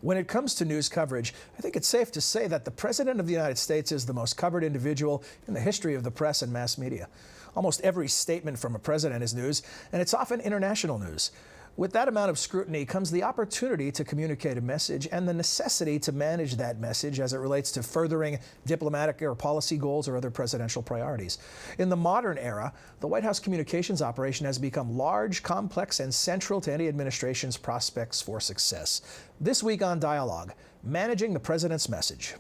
When it comes to news coverage, I think it's safe to say that the President of the United States is the most covered individual in the history of the press and mass media. Almost every statement from a president is news, and it's often international news. With that amount of scrutiny comes the opportunity to communicate a message and the necessity to manage that message as it relates to furthering diplomatic or policy goals or other presidential priorities. In the modern era, the White House communications operation has become large, complex, and central to any administration's prospects for success. This week on Dialogue, managing the president's message.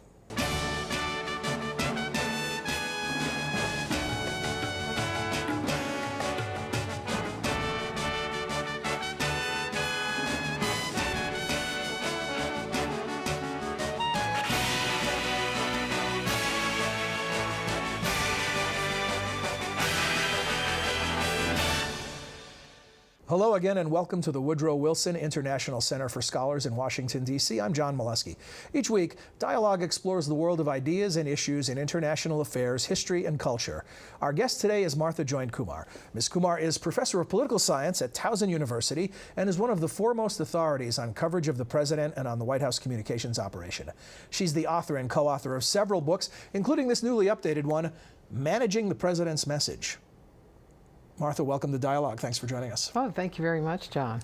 Hello again and welcome to the Woodrow Wilson International Center for Scholars in Washington, D.C. I'm John Molesky. Each week, Dialogue explores the world of ideas and issues in international affairs, history, and culture. Our guest today is Martha Join-Kumar. Ms. Kumar is professor of political science at Towson University and is one of the foremost authorities on coverage of the president and on the White House communications operation. She's the author and co-author of several books, including this newly updated one, Managing the President's Message. Martha, welcome to Dialogue. Thanks for joining us. Oh, thank you very much, John.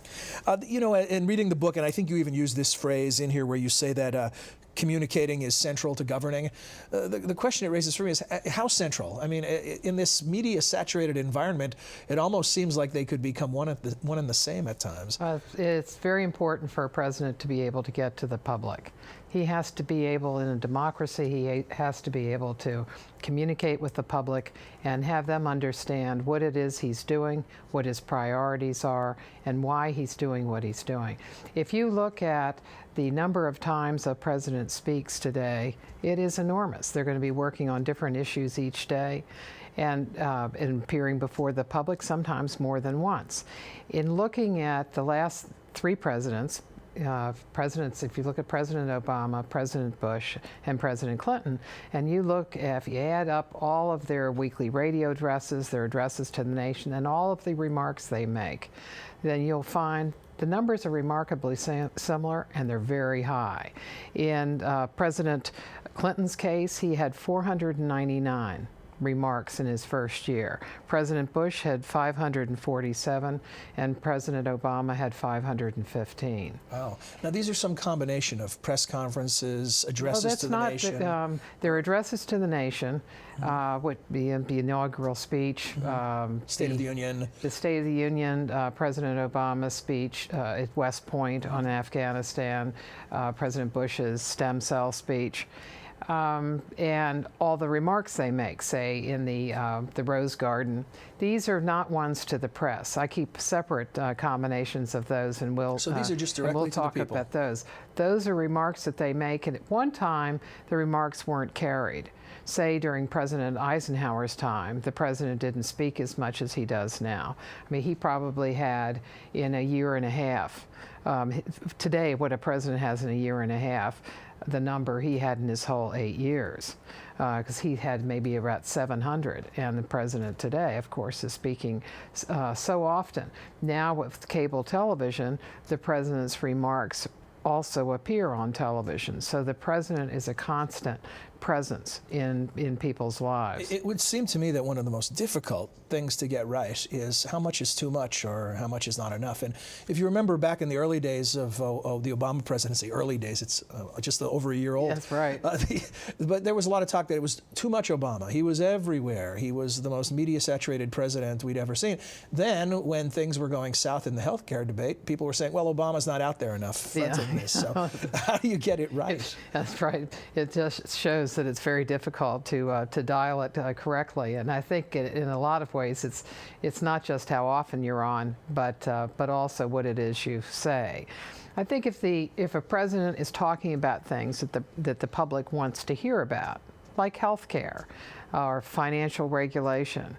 You know, in reading the book, and I think you even use this phrase in here where you say that communicating is central to governing. The question it raises for me is how central? I mean, in this media-saturated environment, it almost seems like they could become one and the same at times. It's very important for a president to be able to get to the public. He has to be able, in a democracy, he has to be able to communicate with the public and have them understand what it is he's doing, what his priorities are, and why he's doing what he's doing. If you look at the number of times a president speaks today, it is enormous. They're going to be working on different issues each day and appearing before the public, sometimes more than once. In looking at the last three presidents, if you look at President Obama, President Bush, and President Clinton, and you look, if you add up all of their weekly radio addresses, their addresses to the nation, and all of the remarks they make, then you'll find the numbers are remarkably similar, and they're very high. In President Clinton's case, he had 499 remarks in his first year. President Bush had 547 and President Obama had 515. Wow. Now these are some combination of press conferences, addresses to the nation. They're addresses to the nation, would be the inaugural speech. State of the Union. The State of the Union, President Obama's speech at West Point on Afghanistan, President Bush's stem cell speech. And all the remarks they make, say in the Rose Garden, these are not ones to the press. I keep separate combinations of those, and so these are just directly to the people. We'll talk about those. Those are remarks that they make, and at one time the remarks weren't carried. Say during President Eisenhower's time, the president didn't speak as much as he does now. I mean, he probably had in a year and a half. Today, what a president has in a year and a half, the number he had in his whole 8 years, because he had maybe about 700, and the president today, of course, is speaking so often. Now with cable television, the president's remarks also appear on television, so the president is a constant presence in people's lives. It would seem to me that one of the most difficult things to get right is how much is too much or how much is not enough. And if you remember back in the early days of the Obama presidency, early days, it's just over a year old. That's right. But there was a lot of talk that it was too much Obama. He was everywhere. He was the most media-saturated president we'd ever seen. Then when things were going south in the healthcare debate, people were saying, well, Obama's not out there enough fronting this. So how do you get it right? That's right. It just shows that it's very difficult to dial it correctly, and I think in a lot of ways it's not just how often you're on, but also what it is you say. I think if a president is talking about things that the public wants to hear about, like health care or financial regulation,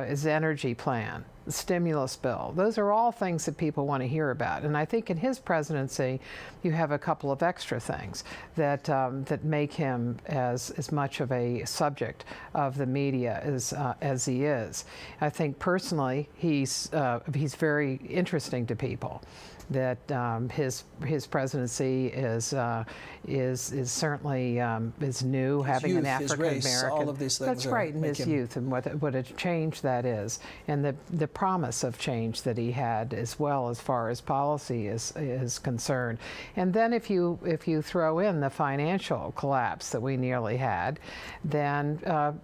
his energy plan, the stimulus bill. Those are all things that people want to hear about. And I think in his presidency, you have a couple of extra things that that make him as much of a subject of the media as he is. I think personally, he's very interesting to people. That his presidency is certainly is new, his having youth, an African American. His race, all of these things. That's right, in his youth, and what a change that is, and the promise of change that he had as well as far as policy is concerned. And then if you throw in the financial collapse that we nearly had, then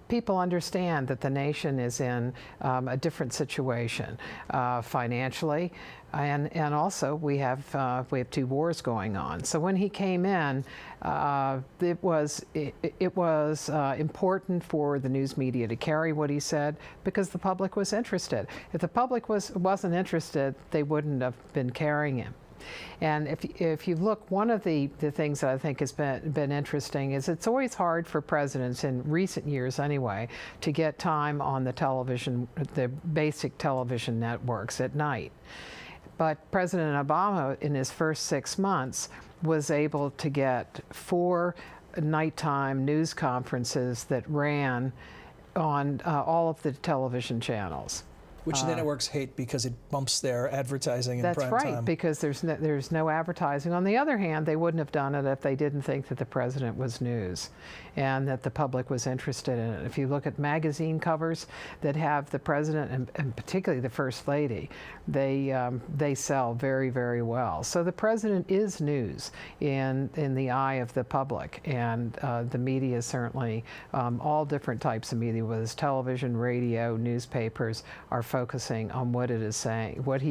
people understand that the nation is in a different situation financially. And also we have 2 wars going on. So when he came in, it was important for the news media to carry what he said because the public was interested. If the public wasn't interested, they wouldn't have been carrying him. And if you look, one of the things that I think has been interesting is it's always hard for presidents, in recent years anyway, to get time on the television, the basic television networks at night. But President Obama, in his first 6 months, was able to get 4 nighttime news conferences that ran on all of the television channels. Which the networks hate because it bumps their advertising in prime time. That's right, because there's no advertising. On the other hand, they wouldn't have done it if they didn't think that the president was news and that the public was interested in it. If you look at magazine covers that have the president and particularly the First Lady, they sell very, very well. So the president is news in the eye of the public, and the media certainly, all different types of media, whether it's television, radio, newspapers, are focusing on what he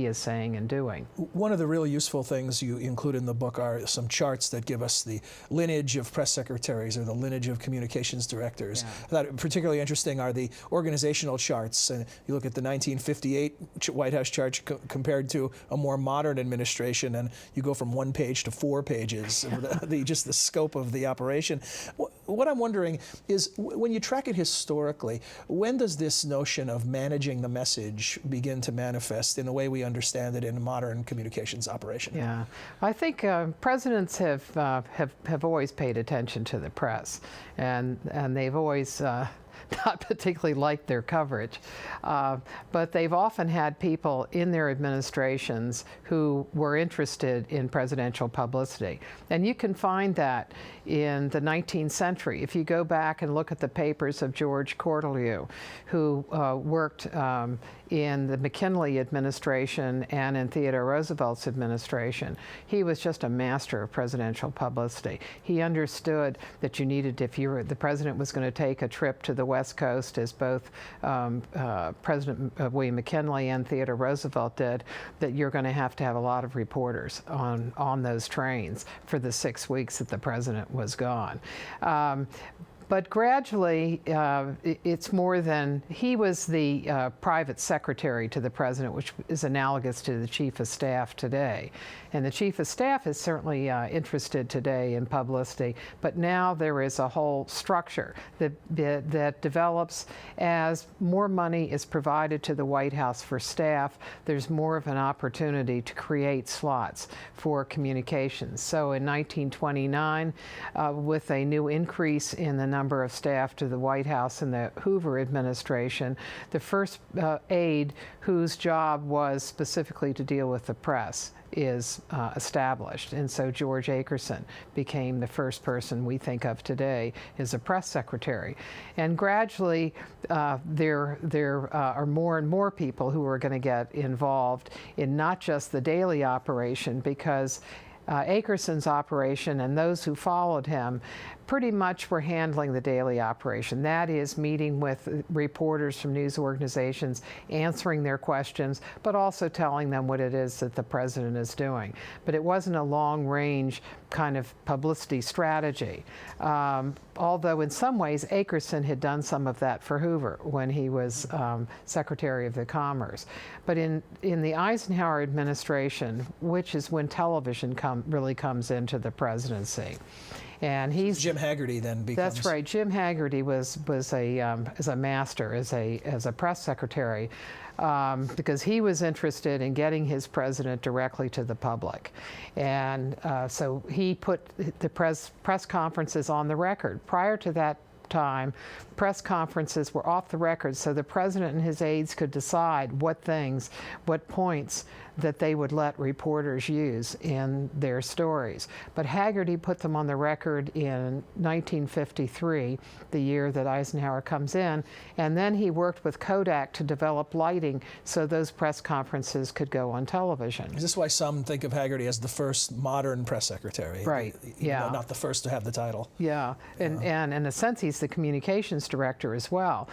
is saying and doing. One of the real useful things you include in the book are some charts that give us the lineage of press secretaries or the lineage of communications directors. Yeah. I thought particularly interesting are the organizational charts. And you look at the 1958 White House chart compared to a more modern administration, and you go from 1 page to 4 pages, just the scope of the operation. What I'm wondering is, when you track it historically, when does this notion of managing the message begin to manifest in the way we understand it in modern communications operation? Yeah, I think presidents have always paid attention to the press, and they've always not particularly liked their coverage, but they've often had people in their administrations who were interested in presidential publicity. And you can find that in the 19th century. If you go back and look at the papers of George Cortelyou, who worked in the McKinley administration and in Theodore Roosevelt's administration, he was just a master of presidential publicity. He understood that you needed, if the president was going to take a trip to the West Coast, as both President William McKinley and Theodore Roosevelt did, that you're going to have a lot of reporters on those trains for the 6 weeks that the president was gone. But gradually, it's more than, he was the private secretary to the president, which is analogous to the chief of staff today. And the chief of staff is certainly interested today in publicity, but now there is a whole structure that develops as more money is provided to the White House for staff. There's more of an opportunity to create slots for communications. So in 1929, with a new increase in the number of staff to the White House in the Hoover administration, the first aide whose job was specifically to deal with the press is established. And so George Akerson became the first person we think of today as a press secretary. And gradually there are more and more people who are going to get involved in not just the daily operation, because Akerson's operation and those who followed him pretty much were handling the daily operation. That is, meeting with reporters from news organizations, answering their questions, but also telling them what it is that the president is doing. But it wasn't a long-range kind of publicity strategy. Although in some ways Akerson had done some of that for Hoover when he was Secretary of the Commerce. But in the Eisenhower administration, which is when television really comes into the presidency, and Jim Hagerty then becomes. That's right. Jim Hagerty was as a master, as a press secretary. because he was interested in getting his president directly to the public. And so he put the press conferences on the record. Prior to that time, press conferences were off the record, so the president and his aides could decide what points that they would let reporters use in their stories. But Hagerty put them on the record in 1953, the year that Eisenhower comes in, and then he worked with Kodak to develop lighting so those press conferences could go on television. Is this why some think of Hagerty as the first modern press secretary? Right, yeah. Not the first to have the title. Yeah, and in a sense he's the communications director as well,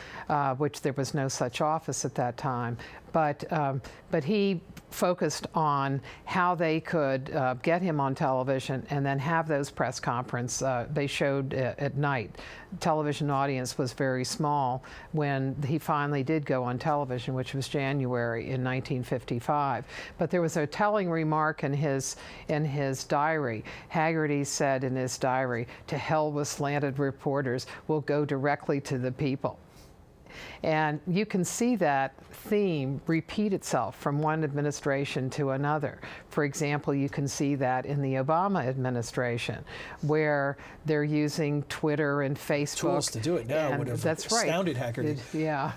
which there was no such office at that time. But he focused on how they could get him on television and then have those press conferences. They showed at night. Television audience was very small when he finally did go on television, which was January in 1955. But there was a telling remark in his diary. Hagerty said in his diary, "To hell with slanted reporters, we'll go directly to the people." And you can see that theme repeat itself from one administration to another. For example, you can see that in the Obama administration, where they're using Twitter and Facebook. Tools to do it now would have astounded Hagerty. Yeah.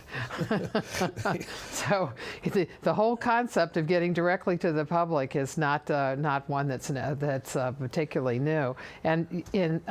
So the whole concept of getting directly to the public is not one that's particularly new. And in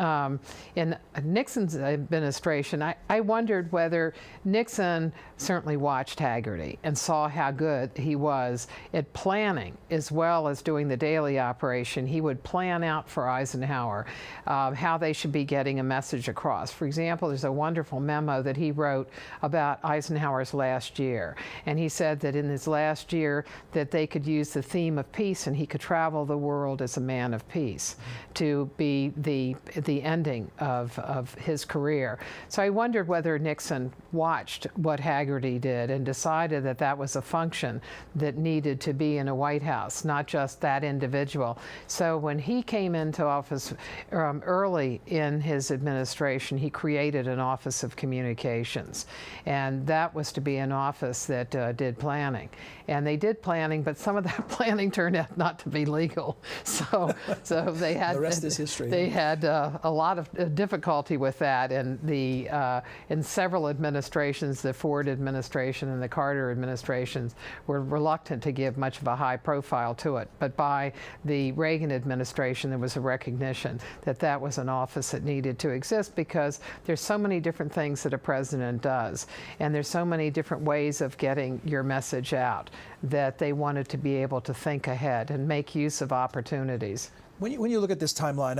Nixon's administration, I wondered whether Nixon certainly watched Hagerty and saw how good he was at planning as well as doing the daily operation. He would plan out for Eisenhower how they should be getting a message across. For example, there's a wonderful memo that he wrote about Eisenhower's last year. And he said that in his last year that they could use the theme of peace and he could travel the world as a man of peace to be the ending of his career. So I wondered whether Nixon watched what Hagerty did and decided that that was a function that needed to be in a White House, not just that individual. So when he came into office early in his administration, he created an Office of Communications. And that was to be an office that did planning. And they did planning, but some of that planning turned out not to be legal. So they had the rest is history. They had a lot of difficulty with that, and in several administrations, the Ford administration and the Carter administrations were reluctant to give much of a high profile to it. But by the Reagan administration, there was a recognition that that was an office that needed to exist because there's so many different things that a president does, and there's so many different ways of getting your message out that they wanted to be able to think ahead and make use of opportunities. When you look at this timeline,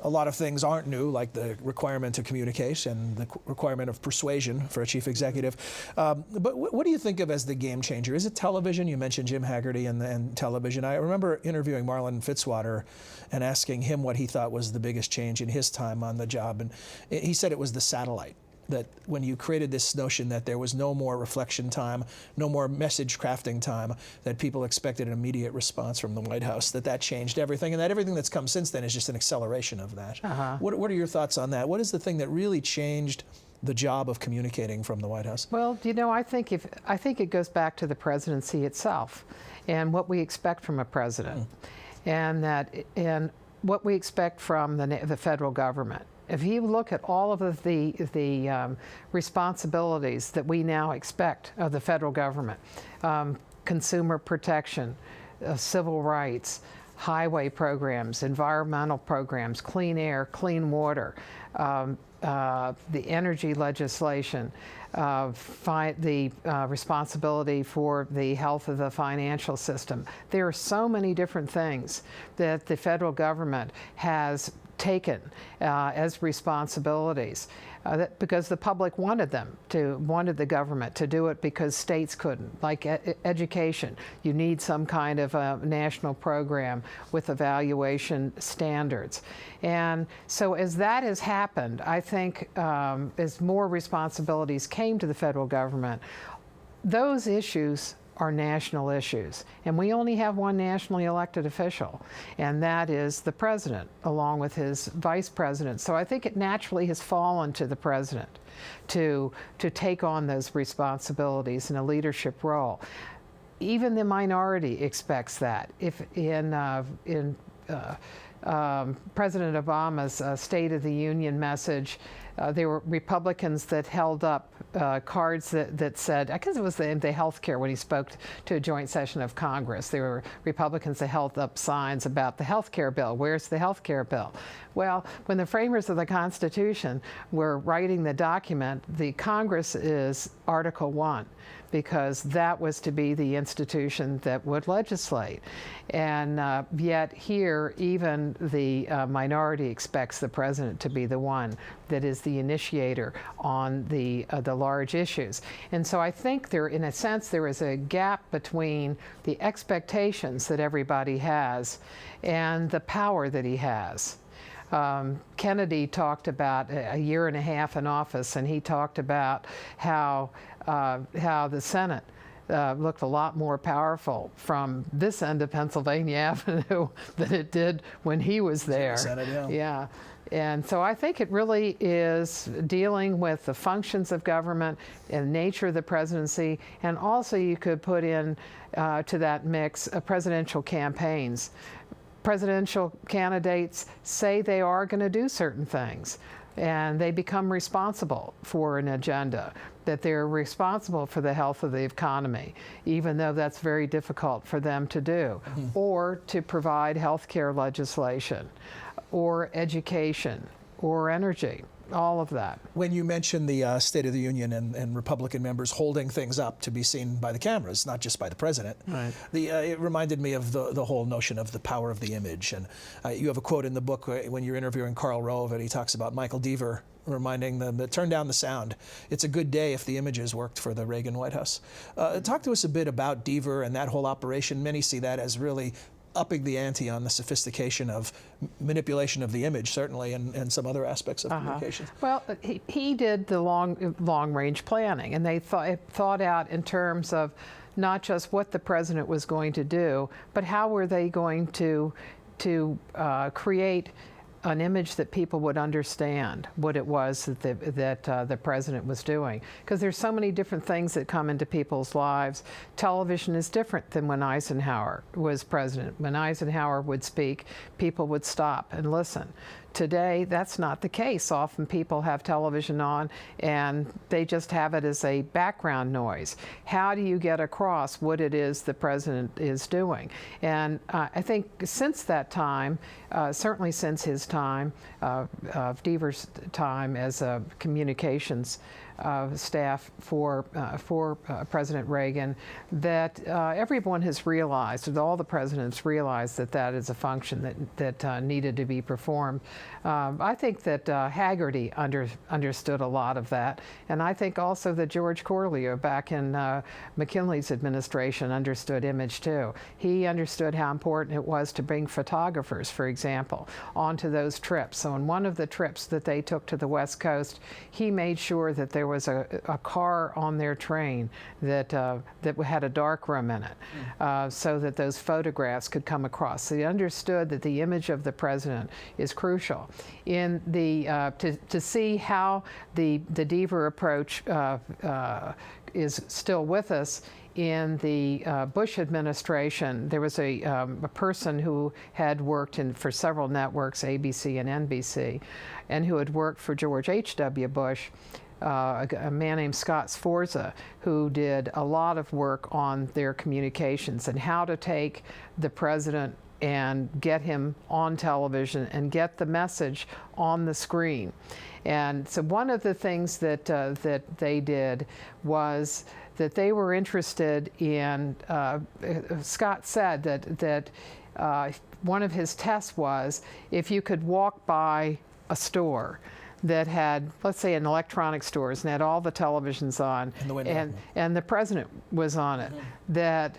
a lot of things aren't new, like the requirement to communicate and the requirement of persuasion for a chief executive. But what do you think of as the game changer? Is it television? You mentioned Jim Hagerty and television. I remember interviewing Marlon Fitzwater and asking him what he thought was the biggest change in his time on the job. And he said it was the satellite. That when you created this notion that there was no more reflection time, no more message crafting time, that people expected an immediate response from the White House, that changed everything, and that everything that's come since then is just an acceleration of that. What are your thoughts on that? What is the thing that really changed the job of communicating from the White House? Well, I think it goes back to the presidency itself and what we expect from a president, and what we expect from the federal government. If you look at all of the responsibilities that we now expect of the federal government, consumer protection, civil rights, highway programs, environmental programs, clean air, clean water, the energy legislation, the responsibility for the health of the financial system. There are so many different things that the federal government has taken as responsibilities because the public wanted the government to do it because states couldn't. Like education, you need some kind of a national program with evaluation standards. And so as that has happened, I think as more responsibilities came to the federal government, those issues are national issues. And we only have one nationally elected official, and that is the president, along with his vice president. So I think it naturally has fallen to the president to take on those responsibilities in a leadership role. Even the minority expects that. If in President Obama's State of the Union message, there were Republicans that held up cards that said, I guess it was the health care when he spoke to a joint session of Congress. There were Republicans that held up signs about the health care bill. Where's the health care bill? Well, when the framers of the Constitution were writing the document, the Congress is Article 1. Because that was to be the institution that would legislate. And yet here, even the minority expects the president to be the one that is the initiator on the large issues. And so I think there, in a sense, there is a gap between the expectations that everybody has and the power that he has. Kennedy talked about a year and a half in office, and he talked about how the Senate looked a lot more powerful from this end of Pennsylvania Avenue than it did when he was there. Senate, yeah. Yeah. And so I think it really is dealing with the functions of government and nature of the presidency, and also you could put in to that mix presidential campaigns. Presidential candidates say they are going to do certain things, and they become responsible for an agenda, that they're responsible for the health of the economy, even though that's very difficult for them to do, or to provide health care legislation, or education, or energy. All of that. When you mentioned the State of the Union and Republican members holding things up to be seen by the cameras, not just by the president, right. It reminded me of the whole notion of the power of the image. And you have a quote in the book when you're interviewing Karl Rove, and he talks about Michael Deaver reminding them to turn down the sound. It's a good day if the images worked for the Reagan White House. Talk to us a bit about Deaver and that whole operation. Many see that as really upping the ante on the sophistication of manipulation of the image, certainly, and some other aspects of communications. Well, he did the long-range planning, and they thought out in terms of not just what the president was going to do, but how were they going to create an image that people would understand what it was that the president was doing. Because there's so many different things that come into people's lives. Television is different than when Eisenhower was president. When Eisenhower would speak, people would stop and listen. Today, that's not the case. Often people have television on and they just have it as a background noise. How do you get across what it is the president is doing? And I think since that time, certainly since his time, Deaver's time as a communications staff for President Reagan, that everyone has realized, that all the presidents realized that that is a function that needed to be performed. I think that Hagerty understood a lot of that, and I think also that George Corlier back in McKinley's administration understood image too. He understood how important it was to bring photographers, for example, onto those trips. So in one of the trips that they took to the West Coast, he made sure that there was a car on their train that had a dark room in it, so that those photographs could come across. So he understood that the image of the president is crucial. In the to see how the Deaver approach is still with us. In the Bush administration, there was a person who had worked for several networks, ABC and NBC, and who had worked for George H.W. Bush, a man named Scott Sforza, who did a lot of work on their communications and how to take the president and get him on television and get the message on the screen. And so one of the things that they did was that they were interested in, Scott said that one of his tests was if you could walk by a store that had, let's say, an electronic stores and had all the televisions on, and the president was on it, that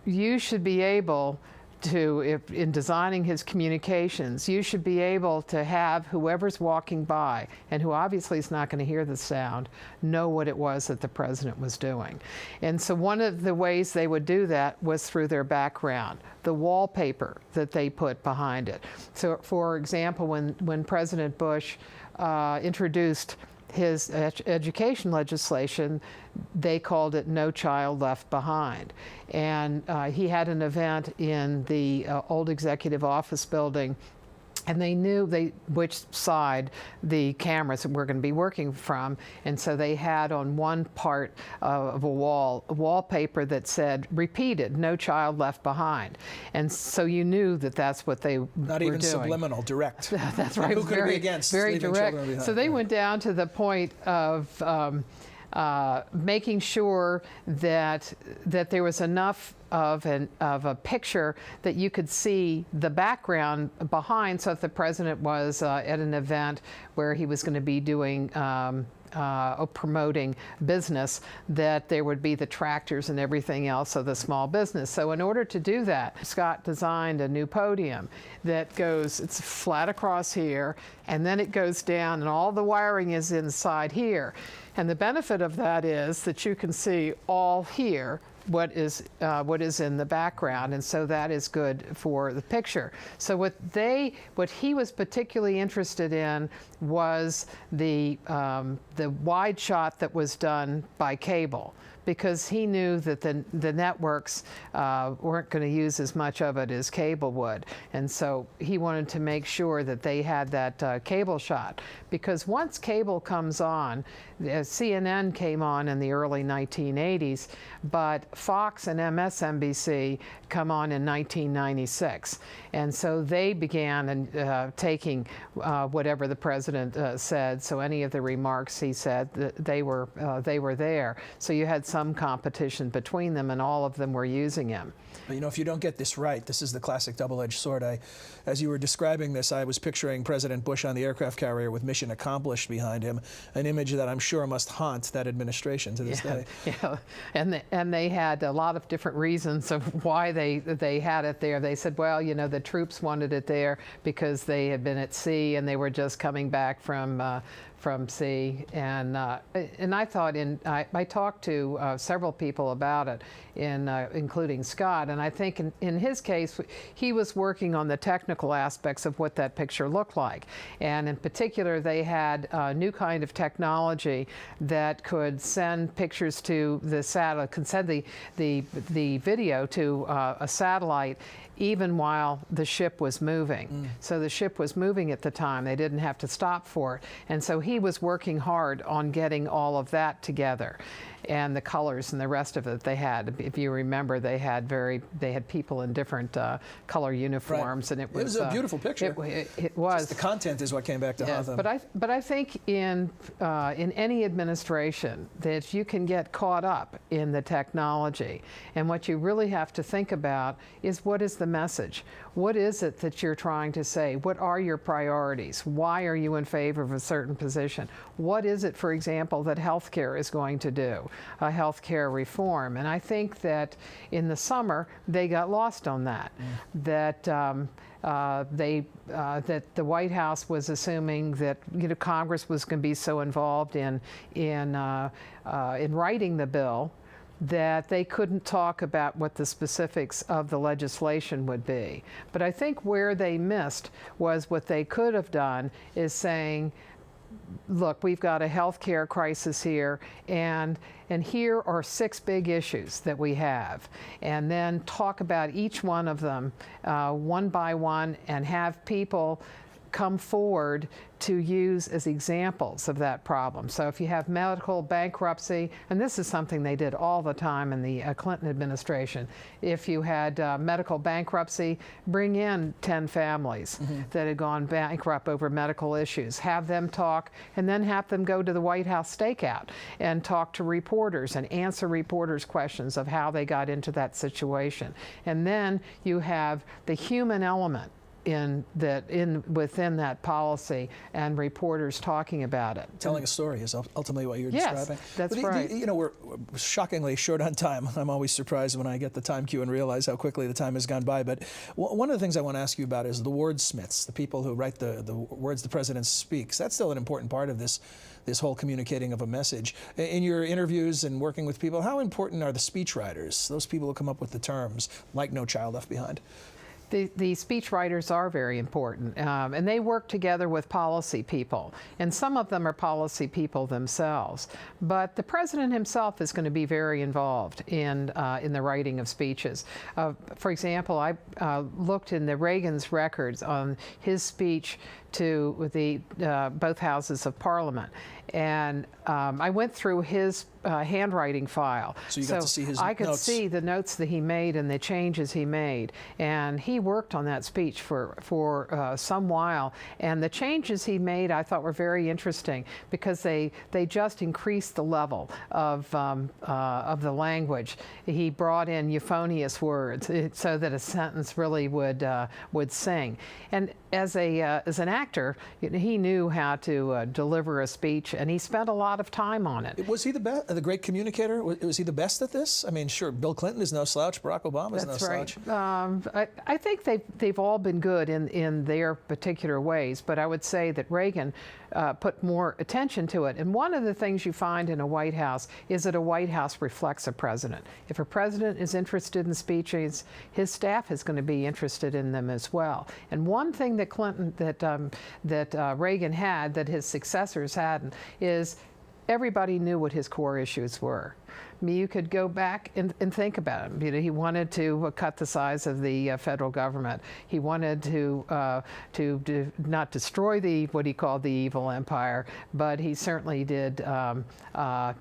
you should be able in designing his communications, you should be able to have whoever's walking by, and who obviously is not going to hear the sound, know what it was that the president was doing. And so one of the ways they would do that was through their background, the wallpaper that they put behind it. So, for example, when President Bush introduced his education legislation, they called it No Child Left Behind. And he had an event in the old executive office building, and they knew which side the cameras were going to be working from, and so they had on one part of a wallpaper that said, repeated, "No child left behind." And so you knew that that's what they were doing. Not even subliminal, direct. That's right. Who could it be against? Very direct. Behind? So they went down to the point of making sure that there was enough of a picture that you could see the background behind. So if the president was at an event where he was going to be doing promoting business, that there would be the tractors and everything else of the small business. So in order to do that, Scott designed a new podium that it's flat across here, and then it goes down, and all the wiring is inside here. And the benefit of that is that you can see all here what is in the background, and so that is good for the picture. So what he was particularly interested in was the wide shot that was done by cable, because he knew that the networks weren't going to use as much of it as cable would. And so he wanted to make sure that they had that cable shot. Because once cable comes on, CNN came on in the early 1980s, but Fox and MSNBC come on in 1996. And so they began taking whatever the president said. So any of the remarks he said, they were there. So you had some competition between them, and all of them were using him. You know, if you don't get this right, this is the classic double-edged sword. As you were describing this, I was picturing President Bush on the aircraft carrier with "Mission Accomplished" behind him, an image that I'm sure must haunt that administration to this day. Yeah, and they had a lot of different reasons of why they had it there. They said, well, you know, the troops wanted it there because they had been at sea and they were just coming back from sea, and I thought I talked to several people about it, including Scott, and I think in his case he was working on the technical aspects of what that picture looked like, and in particular they had a new kind of technology that could send pictures to the satellite, could send the video to a satellite even while the ship was moving. So the ship was moving at the time. They didn't have to stop for it. And so he was working hard on getting all of that together. And the colors and the rest of it they had. If you remember, they had people in different color uniforms, right. And it was a beautiful picture. It was. Just the content is what came back to haunt them. But I think in any administration that you can get caught up in the technology, and what you really have to think about is, what is the message? What is it that you're trying to say? What are your priorities? Why are you in favor of a certain position? What is it, for example, that healthcare is going to do? A healthcare reform. And I think that in the summer they got lost on that. That that the White House was assuming that Congress was going to be so involved in writing the bill that they couldn't talk about what the specifics of the legislation would be. But I think where they missed was what they could have done is saying, look, we've got a health care crisis here, and here are 6 big issues that we have, and then talk about each one of them one by one, and have people come forward to use as examples of that problem. So if you have medical bankruptcy, and this is something they did all the time in the Clinton administration, if you had medical bankruptcy, bring in 10 families that had gone bankrupt over medical issues, have them talk, and then have them go to the White House stakeout and talk to reporters and answer reporters' questions of how they got into that situation. And then you have the human element within that policy and reporters talking about it. Telling a story is ultimately what you're Yes, describing. that's right. You know, we're shockingly short on time. I'm always surprised when I get the time cue and realize how quickly the time has gone by. But one of the things I want to ask you about is the wordsmiths, the people who write the words the president speaks. That's still an important part of this whole communicating of a message. In your interviews and working with people, how important are the speechwriters, those people who come up with the terms, like No Child Left Behind? The speech writers are very important, and they work together with policy people, and some of them are policy people themselves. But the president himself is going to be very involved in the writing of speeches. For example, I looked in the Reagan's records on his speech to the both houses of Parliament, and I went through his handwriting file. So you got to see his I could notes. see the notes that he made and the changes he made, and he worked on that speech for some while. And the changes he made, I thought, were very interesting because they just increased the level of the language. He brought in euphonious words so that a sentence really would sing. And as an actor, he knew how to deliver a speech, and he spent a lot of time on it. Was he the great communicator? Was he the best at this? I mean, sure, Bill Clinton is no slouch. Barack Obama is no slouch. I think they've all been good in their particular ways, but I would say that Reagan put more attention to it. And one of the things you find in a White House is that a White House reflects a president. If a president is interested in speeches, his staff is going to be interested in them as well. And one thing that Reagan had that his successors hadn't is everybody knew what his core issues were. I mean, you could go back and think about him. You know, he wanted to cut the size of the federal government. He wanted to not destroy what he called the evil empire, but he certainly did.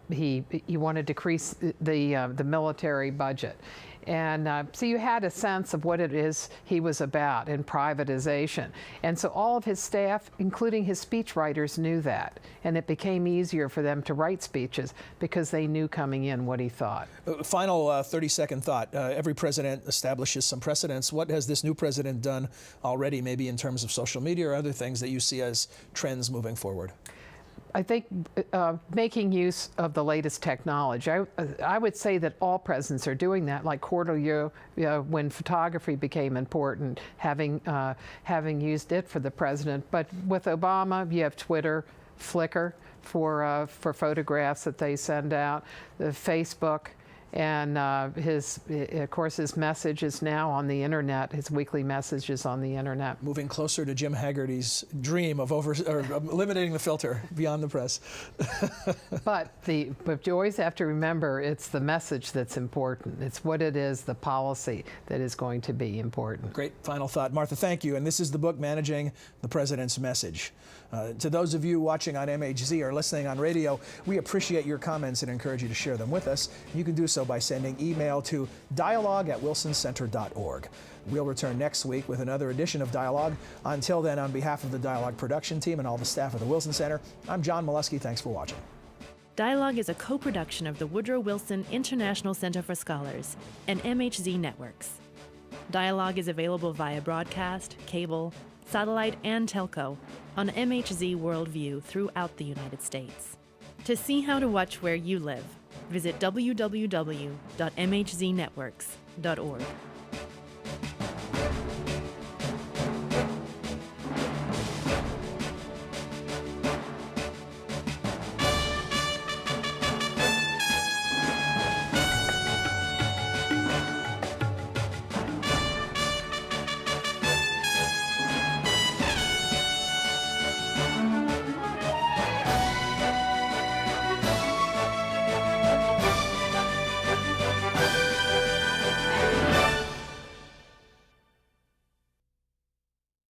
He wanted to decrease the military budget. And so you had a sense of what it is he was about in privatization. And so all of his staff, including his speechwriters, knew that. And it became easier for them to write speeches because they knew coming in what he thought. Final 30-second thought. Every president establishes some precedents. What has this new president done already, maybe in terms of social media or other things that you see as trends moving forward? I think making use of the latest technology. I would say that all presidents are doing that, like Cordelio, when photography became important, having used it for the president. But with Obama, you have Twitter, Flickr for photographs that they send out, the Facebook. And of course, his message is now on the internet. His weekly message is on the internet. Moving closer to Jim Haggerty's dream of eliminating the filter beyond the press. But you always have to remember, it's the message that's important. It's what it is, the policy, that is going to be important. Great final thought. Martha, thank you. And this is the book, Managing the President's Message. To those of you watching on MHZ or listening on radio, we appreciate your comments and encourage you to share them with us. You can do so by sending email to dialogue@wilsoncenter.org. We'll return next week with another edition of Dialogue. Until then, on behalf of the Dialogue production team and all the staff of the Wilson Center, I'm John Molesky. Thanks for watching. Dialogue is a co-production of the Woodrow Wilson International Center for Scholars and MHZ Networks. Dialogue is available via broadcast, cable, satellite, and telco on MHZ Worldview throughout the United States. To see how to watch where you live, visit www.mhznetworks.org.